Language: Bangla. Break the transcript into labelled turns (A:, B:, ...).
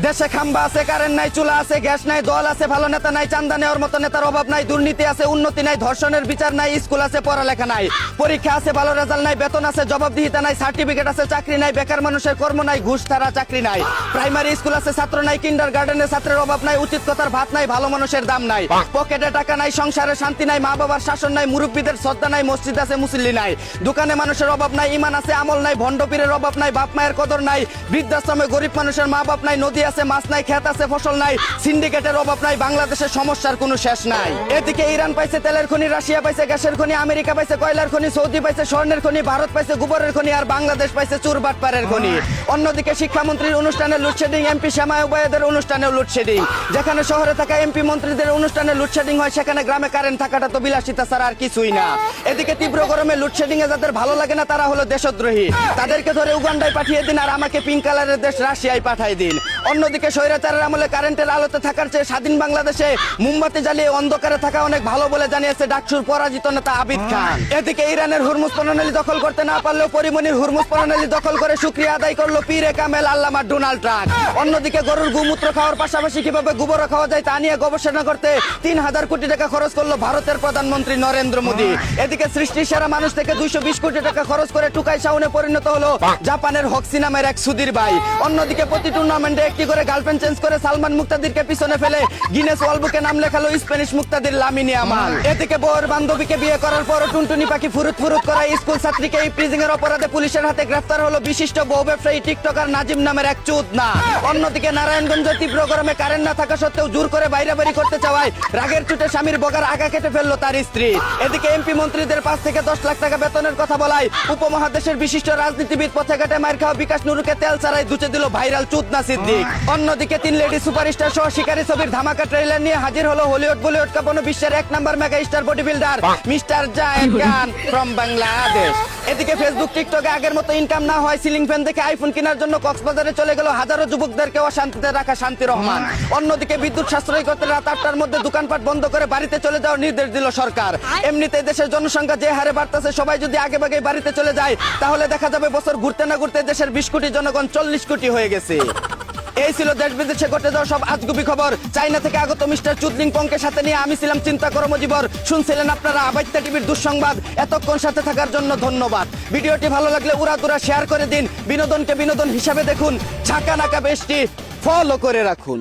A: দেশে খাম্বা আছে, কারেন্ট নাই, চুলা আছে, গ্যাস নাই, দল আছে, ভালো নেতা নাই, চান্দা নেওয়ার মতো নেতার অভাব নাই, দুর্নীতি আছে, উন্নতি নাই, ধর্ষণের বিচার নাই, স্কুল আছে, পড়ালেখা নাই, পরীক্ষা আছে, ভালো রেজাল্ট নাই, বেতন আছে, জবাবদিহিতা নাই, সার্টিফিকেট আছে, চাকরি নাই, বেকার মানুষের কর্ম নাই, ঘুষ ছাড়া চাকরি নাই, প্রাইমারি স্কুল আছে, ছাত্র নাই, কিন্ডার গার্ডেনে ছাত্রের অভাব নাই, উচিত কথার ভাত নাই, ভালো মানুষের দাম নাই, পকেটে টাকা নাই, সংসারে শান্তি নাই, মা বাবার শাসন নাই, মুরব্বীদের শ্রদ্ধা নাই, মসজিদ আছে, মুসল্লি নাই, দোকানে মানুষের অভাব নাই, ইমান আছে, আমল নাই, ভণ্ডপীরের অভাব নাই, বাপ মায়ের কদর নাই, বৃদ্ধাশ্রমে গরিব মানুষের মা বাপ নাই, নদী আছে, মাছ নাই, খেত আছে, ফসল নাই, সিন্ডিকেটের অভাব নাই, বাংলাদেশের সমস্যার কোনো শেষ নাই। এদিকে ইরান পাইছে তেলের খনি, রাশিয়া পাইছে গ্যাসের খনি, আমেরিকা পাইছে কয়লার খনি, সৌদি পাইছে স্বর্ণের খনি, ভারত পাইছে গোবরের খনি, আর বাংলাদেশ পাইছে চুরবাটপাড়ের খনি। অন্যদিকে শিক্ষামন্ত্রীর অনুষ্ঠানে লোডশেডিং, এমপি শ্যামা উবায়েদের অনুষ্ঠানেও লোডশেডিং। যেখানে শহরে থাকা এমপি মন্ত্রীদের অনুষ্ঠানে লোডশেডিং হয়, সেখানে গ্রামে কারেন্ট থাকাটা তো বিলাসিতা ছাড়া আর কিছুই না। এদিকে তীব্র গরমে লোডশেডিং এ যাদের ভালো লাগে না তারা হলো দেশদ্রোহী, তাদেরকে ধরে উগান্ডায় পাঠিয়ে দিন, আর আমাকে পিঙ্ক কালারের দেশ রাশিয়ায় পাঠাই দিন। অন্যদিকে স্বৈরাচারের আমলে কারেন্টের আলোতে থাকার চেয়ে স্বাধীন বাংলাদেশে মোমবাতি জ্বালিয়ে অন্ধকারে থাকা অনেক ভালো বলে জানিয়েছে ডাকসুর পরাজিত নেতা আবিদ খান। এদিকে ইরানের হুরমুজ প্রণালী দখল করতে না পারলেও পরিমণির হুরমুজ প্রণালী দখল করে শুকরিয়া আদায় করলো পীরে কামেল আল্লামা ডোনাল্ড ট্রাম্প। অন্যদিকে গরুর গোমূত্র খাওয়ার পাশাপাশি কিভাবে গোবর খাওয়া যায় তা নিয়ে গবেষণা করতে ৩,০০০ কোটি টাকা খরচ করলো ভারতের প্রধানমন্ত্রী নরেন্দ্র মোদী। এদিকে সৃষ্টির সেরা মানুষ থেকে ২২০ কোটি টাকা খরচ করে টুকাই শাওনে পরিণত হলো জাপানের হক্সি নামের এক সুধীর ভাই। অন্যদিকে প্রতি টুর্নামেন্টে একটি করে গার্লফ্রেন্ড চেঞ্জ করে সালমান মুক্তাদিরকে পিছনে ফেলে গিনেস ওয়ার্ল্ড বুকে নাম লেখালো স্প্যানিশ মুক্তাদির লামিন ইয়ামাল। এদিকে বউয়ের বান্ধবীকে বিয়ে করার পর টুনটুনি পাখি ফুরুত ফুরুত করা স্কুল ছাত্রীকে ইপ্রিজিং এর অপরাধে পুলিশের হাতে গ্রেফতার হলো বিশিষ্ট বউ ব্যবসায়ী টিকটকার নাজিম নামের এক চোদনা। অন্যদিকে নারায়ণগঞ্জে তীব্র গরমে কারেন্ট না থাকা সত্ত্বেও জোর করে বাইরে বাড়ি করতে চাওয়ায় রাগের চোটে স্বামীর বগার আগা কেটে ফেললো তার স্ত্রী। এদিকে এমপি মন্ত্রীদের ৫ থেকে ১০ লাখ টাকা বেতনের কথা বলায় উপমহাদেশের বিশিষ্ট রাজনীতিবিদ পথে ঘাটে মার খাওয়া বিকাশ নুরুকে তেল ছাড়াই দুচে দিল ভাইরাল চোদনা সিদ্দিক। অন্যদিকে ৩ লেডি সুপারস্টার সহ শিকারী ছবির ধামাকা ট্রেলার নিয়ে হাজির হলো হলিউড বলিউড কাঁপানো বিশ্বের ১ নম্বর mega star body builder mister giant Khan from Bangladesh. এদিকে ফেসবুক টিকটকে আগের মতো ইনকাম না হয় সিলিং ফ্যান দেখে আইফোন কেনার জন্য কক্সবাজারে চলে গেল হাজারো যুবকদেরকে অশান্তিতে রাখা শান্তি রহমান। অন্যদিকে বিদ্যুৎ সাশ্রয় করতে রাত ৮টার মধ্যে দোকানপাট বন্ধ করে বাড়িতে চলে যাওয়ার নির্দেশ দিল সরকার। এমনিতে দেশের জনসংখ্যা যে হারে বাড়তেছে, সবাই যদি আগে ভাগে বাড়িতে চলে যায় তাহলে দেখা যাবে বছর ঘুরতে না ঘুরতে দেশের ২০ কোটি জনগণ ৪০ কোটি হয়ে গেছে। এই ছিল দেশ বিদেশে ঘটে যাওয়া সব আজগুবি খবর। চাইনা থেকে আগত মিস্টার চুদলিং পংকে সাথে নিয়ে আমি ছিলাম চিন্তা কর্মজীবর। শুনছিলেন আপনারা আবাইত্যা টিভির দুঃসংবাদ। এতক্ষণ সাথে থাকার জন্য ধন্যবাদ। ভিডিওটি ভালো লাগলে উড়াদুরা শেয়ার করে দিন। বিনোদনকে বিনোদন হিসাবে দেখুন। ঝাঁকা নাকা বেশটি ফলো করে রাখুন।